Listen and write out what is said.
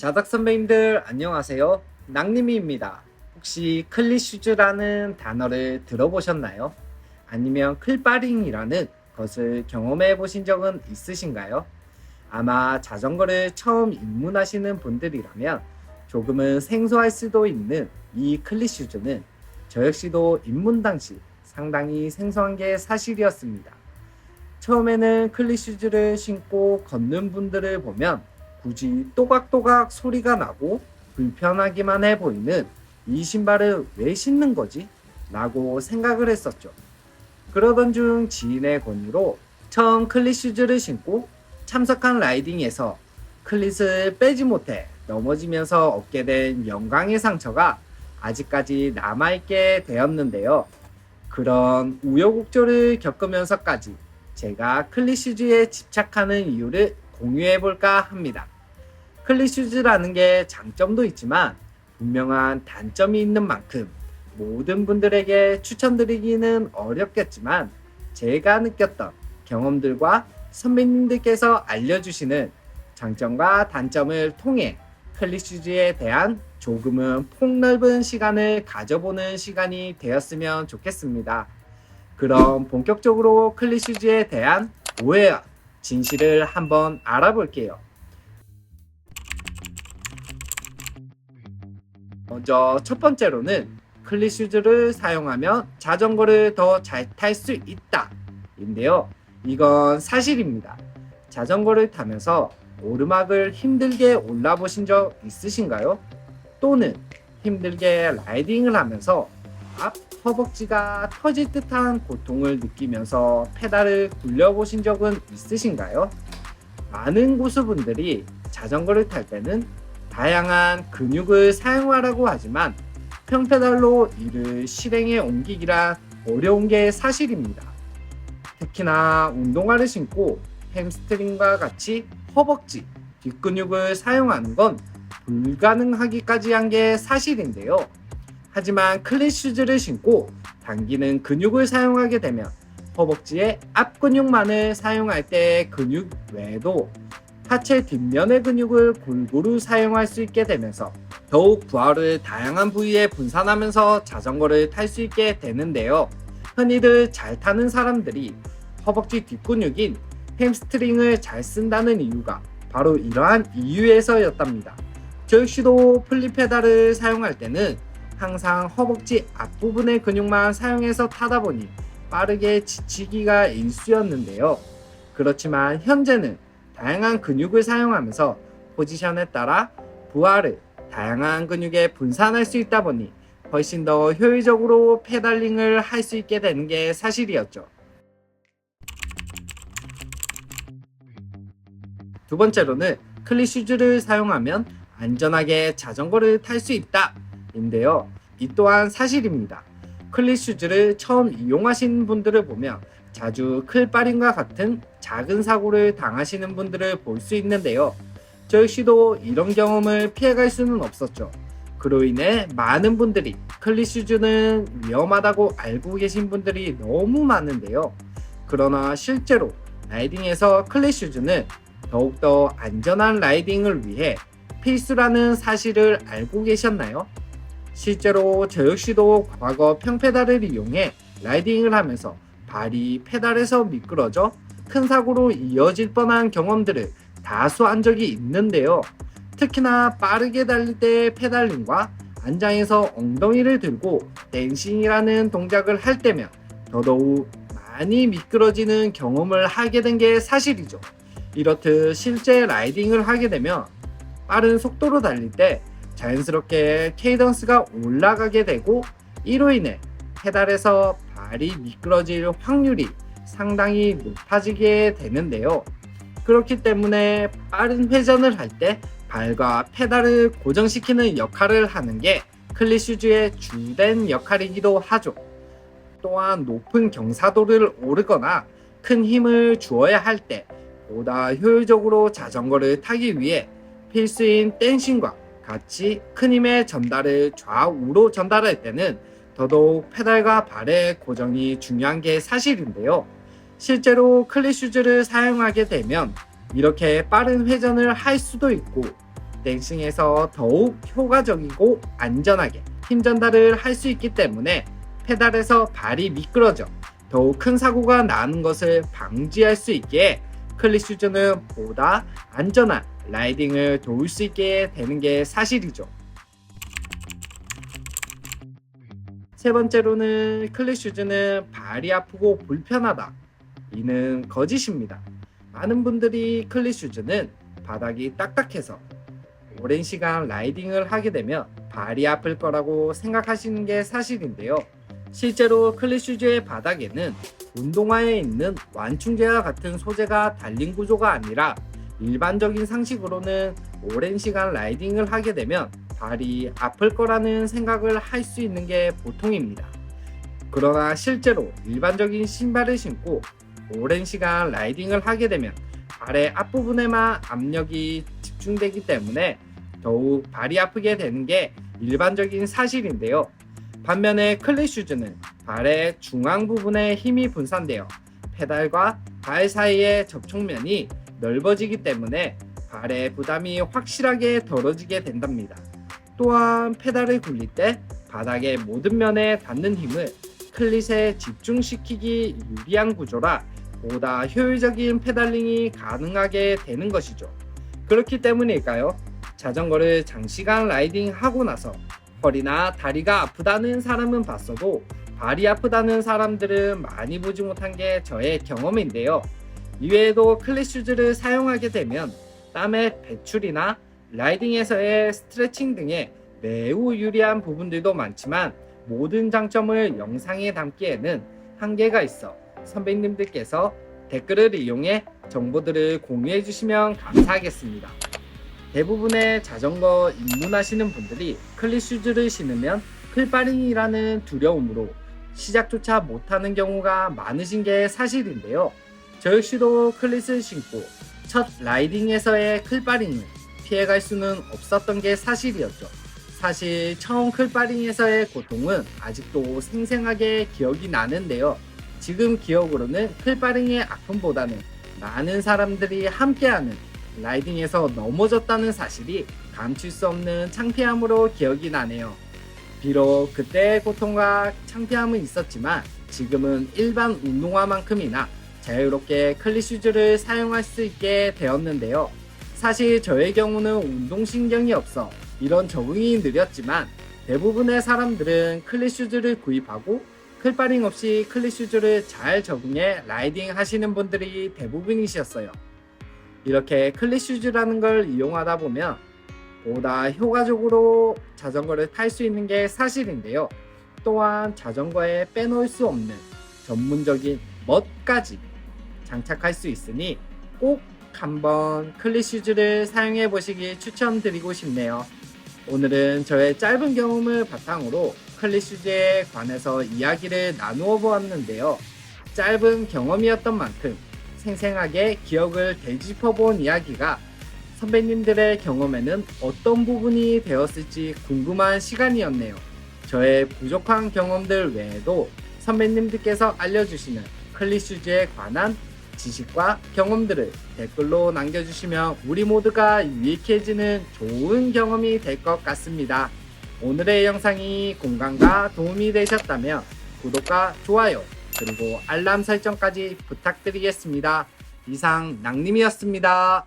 자작 선배님들 안녕하세요. 낭님이입니다. 혹시 클리슈즈라는 단어를 들어보셨나요? 아니면 클바링이라는 것을 경험해 보신 적은 있으신가요? 아마 자전거를 처음 입문하시는 분들이라면 조금은 생소할 수도 있는 이 클리슈즈는 저 역시도 입문 당시 상당히 생소한 게 사실이었습니다. 처음에는 클리슈즈를 신고 걷는 분들을 보면 굳이 또각또각 소리가 나고 불편하기만 해 보이는 이 신발을 왜 신는 거지? 라고 생각을 했었죠. 그러던 중 지인의 권유로 처음 클릿슈즈를 신고 참석한 라이딩에서 클릿을 빼지 못해 넘어지면서 얻게 된 영광의 상처가 아직까지 남아있게 되었는데요. 그런 우여곡절을 겪으면서까지 제가 클릿슈즈에 집착하는 이유를 공유해 볼까 합니다. 클릿슈즈라는 게 장점도 있지만 분명한 단점이 있는 만큼 모든 분들에게 추천드리기는 어렵겠지만 제가 느꼈던 경험들과 선배님들께서 알려주시는 장점과 단점을 통해 클릿슈즈에 대한 조금은 폭넓은 시간을 가져보는 시간이 되었으면 좋겠습니다. 그럼 본격적으로 클릿슈즈에 대한 오해와 진실을 한번 알아볼게요. 먼저 첫 번째로는 클릿슈즈를 사용하면 자전거를 더 잘 탈 수 있다 인데요. 이건 사실입니다. 자전거를 타면서 오르막을 힘들게 올라보신 적 있으신가요? 또는 힘들게 라이딩을 하면서 앞 허벅지가 터질 듯한 고통을 느끼면서 페달을 굴려보신 적은 있으신가요? 많은 고수분들이 자전거를 탈 때는 다양한 근육을 사용하라고 하지만 평페달로 이를 실행에 옮기기란 어려운 게 사실입니다. 특히나 운동화를 신고 햄스트링과 같이 허벅지, 뒷근육을 사용하는 건 불가능하기까지 한 게 사실인데요. 하지만 클릿슈즈를 신고 당기는 근육을 사용하게 되면 허벅지의 앞 근육만을 사용할 때 근육 외에도 하체 뒷면의 근육을 골고루 사용할 수 있게 되면서 더욱 부하를 다양한 부위에 분산하면서 자전거를 탈 수 있게 되는데요. 흔히들 잘 타는 사람들이 허벅지 뒷근육인 햄스트링을 잘 쓴다는 이유가 바로 이러한 이유에서였답니다. 저 역시도 플립페달을 사용할 때는 항상 허벅지 앞부분의 근육만 사용해서 타다 보니 빠르게 지치기가 일쑤였는데요. 그렇지만 현재는 다양한 근육을 사용하면서 포지션에 따라 부하를 다양한 근육에 분산할 수 있다 보니 훨씬 더 효율적으로 페달링을 할 수 있게 되는 게 사실이었죠. 두 번째로는 클릿슈즈를 사용하면 안전하게 자전거를 탈 수 있다 인데요. 이 또한 사실입니다. 클릿슈즈를 처음 이용하시는 분들을 보면 자주 클바링과 같은 작은 사고를 당하시는 분들을 볼 수 있는데요. 저 역시도 이런 경험을 피해갈 수는 없었죠. 그로 인해 많은 분들이 클릿슈즈는 위험하다고 알고 계신 분들이 너무 많은데요. 그러나 실제로 라이딩에서 클릿슈즈는 더욱더 안전한 라이딩을 위해 필수라는 사실을 알고 계셨나요? 실제로 저 역시도 과거 평페달을 이용해 라이딩을 하면서 발이 페달에서 미끄러져 큰 사고로 이어질 뻔한 경험들을 다수 한 적이 있는데요. 특히나 빠르게 달릴 때의 페달링과 안장에서 엉덩이를 들고 댄싱이라는 동작을 할 때면 더더욱 많이 미끄러지는 경험을 하게 된 게 사실이죠. 이렇듯 실제 라이딩을 하게 되면 빠른 속도로 달릴 때 자연스럽게 케이던스가 올라가게 되고 이로 인해 페달에서 발이 미끄러질 확률이 상당히 높아지게 되는데요. 그렇기 때문에 빠른 회전을 할 때 발과 페달을 고정시키는 역할을 하는 게 클릿슈즈의 주된 역할이기도 하죠. 또한 높은 경사도를 오르거나 큰 힘을 주어야 할 때 보다 효율적으로 자전거를 타기 위해 필수인 댄싱과 같이 큰 힘의 전달을 좌우로 전달할 때는 더더욱 페달과 발의 고정이 중요한 게 사실인데요. 실제로 클릿슈즈를 사용하게 되면 이렇게 빠른 회전을 할 수도 있고 댄싱에서 더욱 효과적이고 안전하게 힘 전달을 할 수 있기 때문에 페달에서 발이 미끄러져 더욱 큰 사고가 나는 것을 방지할 수 있기에 클릿슈즈는 보다 안전한 라이딩을 도울 수 있게 되는 게 사실이죠. 세 번째로는 클릿슈즈는 발이 아프고 불편하다. 이는 거짓입니다. 많은 분들이 클릿슈즈는 바닥이 딱딱해서 오랜 시간 라이딩을 하게 되면 발이 아플 거라고 생각하시는 게 사실인데요. 실제로 클릿슈즈의 바닥에는 운동화에 있는 완충제와 같은 소재가 달린 구조가 아니라 일반적인 상식으로는 오랜 시간 라이딩을 하게 되면 발이 아플 거라는 생각을 할 수 있는 게 보통입니다. 그러나 실제로 일반적인 신발을 신고 오랜 시간 라이딩을 하게 되면 발의 앞부분에만 압력이 집중되기 때문에 더욱 발이 아프게 되는 게 일반적인 사실인데요. 반면에 클릿슈즈는 발의 중앙 부분에 힘이 분산되어 페달과 발 사이의 접촉면이 넓어지기 때문에 발의 부담이 확실하게 덜어지게 된답니다. 또한 페달을 굴릴 때 바닥의 모든 면에 닿는 힘을 클릿에 집중시키기 유리한 구조라 보다 효율적인 페달링이 가능하게 되는 것이죠. 그렇기 때문일까요? 자전거를 장시간 라이딩하고 나서 허리나 다리가 아프다는 사람은 봤어도 발이 아프다는 사람들은 많이 보지 못한 게 저의 경험인데요. 이외에도 클릿슈즈를 사용하게 되면 땀의 배출이나 라이딩에서의 스트레칭 등의 매우 유리한 부분들도 많지만 모든 장점을 영상에 담기에는 한계가 있어 선배님들께서 댓글을 이용해 정보들을 공유해 주시면 감사하겠습니다. 대부분의 자전거 입문하시는 분들이 클릿슈즈를 신으면 클바링이라는 두려움으로 시작조차 못하는 경우가 많으신 게 사실인데요. 저 역시도 클릿을 신고 첫 라이딩에서의 클바링을 피해갈 수는 없었던 게 사실이었죠. 사실 처음 클바링에서의 고통은 아직도 생생하게 기억이 나는데요. 지금 기억으로는 클바링의 아픔보다는 많은 사람들이 함께하는 라이딩에서 넘어졌다는 사실이 감출 수 없는 창피함으로 기억이 나네요. 비록 그때의 고통과 창피함은 있었지만 지금은 일반 운동화만큼이나 자유롭게 클릿슈즈를 사용할 수 있게 되었는데요. 사실 저의 경우는 운동신경이 없어 이런 적응이 느렸지만 대부분의 사람들은 클릿슈즈를 구입하고 클바링 없이 클릿슈즈를 잘 적응해 라이딩 하시는 분들이 대부분이셨어요. 이렇게 클릿슈즈라는 걸 이용하다 보면 보다 효과적으로 자전거를 탈 수 있는 게 사실인데요. 또한 자전거에 빼놓을 수 없는 전문적인 멋까지 장착할 수 있으니 꼭 한번 클릿슈즈를 사용해 보시길 추천드리고 싶네요. 오늘은 저의 짧은 경험을 바탕으로 클릿슈즈에 관해서 이야기를 나누어 보았는데요. 짧은 경험이었던 만큼 생생하게 기억을 되짚어 본 이야기가 선배님들의 경험에는 어떤 부분이 되었을지 궁금한 시간이었네요. 저의 부족한 경험들 외에도 선배님들께서 알려주시는 클릿슈즈에 관한 지식과 경험들을 댓글로 남겨주시면 우리 모두가 유익해지는 좋은 경험이 될 것 같습니다. 오늘의 영상이 공감과 도움이 되셨다면 구독과 좋아요 그리고 알람 설정까지 부탁드리겠습니다. 이상 낭님이었습니다.